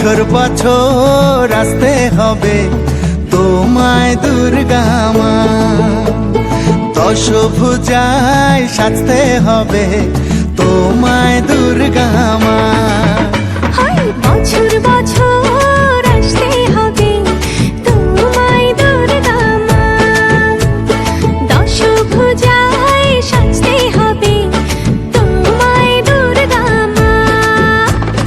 বছর বছর আসতে হবে তোমায় দুর্গা মা, দশভুজায় সাজতে হবে তোমায় দুর্গা মা। বছর বছর আসতে হবে তোমায় দুর্গা মা, দশভুজায় সাজতে হবে তোমায় দুর্গা মা।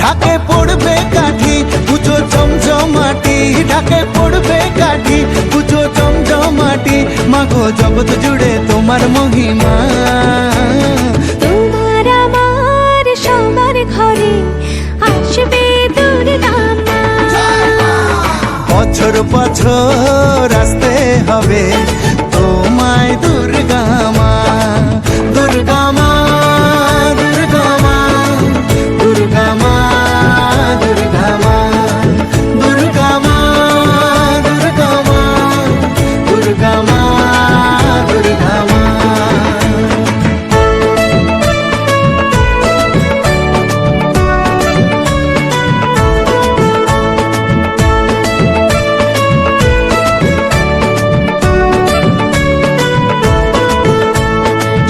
ঢাকে পড়বে কাঠি পুজো জমজমাটি, ঢাকে পড়বে কাঠি পুজো জমজমাটি, মাগো জগৎ জুড়ে তোমার মহিমা। তোমার আমার সবার ঘরে আসবে দুর্গা মা। বছর বছর আসতে হবে তোমায় দুর্গা মা, দুর্গা মা, দুর্গা মা, দুর্গা মা, দুর্গা মা, দুর্গা মা, দুর্গা মা, দুর্গা মা, দুর্গা মা।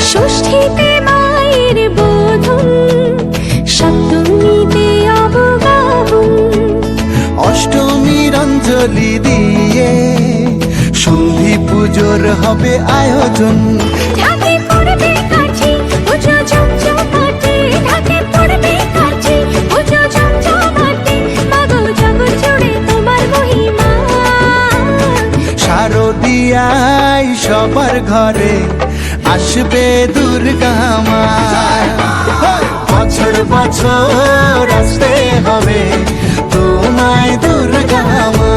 ষষ্ঠীতে মায়ের বোধন, সপ্তমীতে অবগাহন, অষ্টমীর অঞ্জলি দিয়ে সন্ধি পুজোর হবে আয়োজন। ঢাকে পড়বে কাঠি পুজো জমজমাটি, ঢাকে পড়বে কাঠি পুজো জমজমাটি, মাগো জগৎ জুড়ে তোমার মহিমা। শারদিয়ায় সবার ঘরে আসবে দুর্গা মা, বছর বছর আসতে হবে তোমায় দুর্গা মা।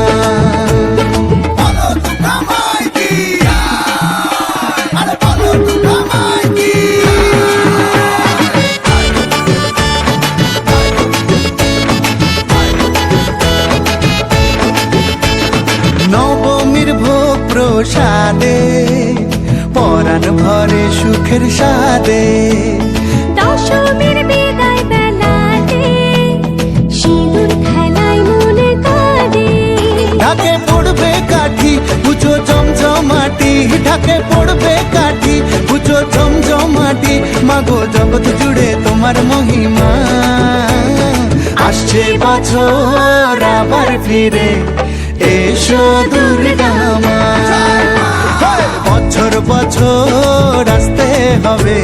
নবমীর ভোগ প্রসাদে পরাণ ভরে সুখের সাদে, দশমীর বিদায় বেলাতে সিঁদুর খেলায় মনে কাঁদে। ঢাকে পড়বে কাঠি পুজো জমজমাটি, ঢাকে পড়বে কাঠি পুজো জমজমাটি, মাগো জগৎ জুড়ে তোমার মহিমা। আসছে বছর আবার ফিরে এসো দুর্গা মা, বছর বছর আসতে হবে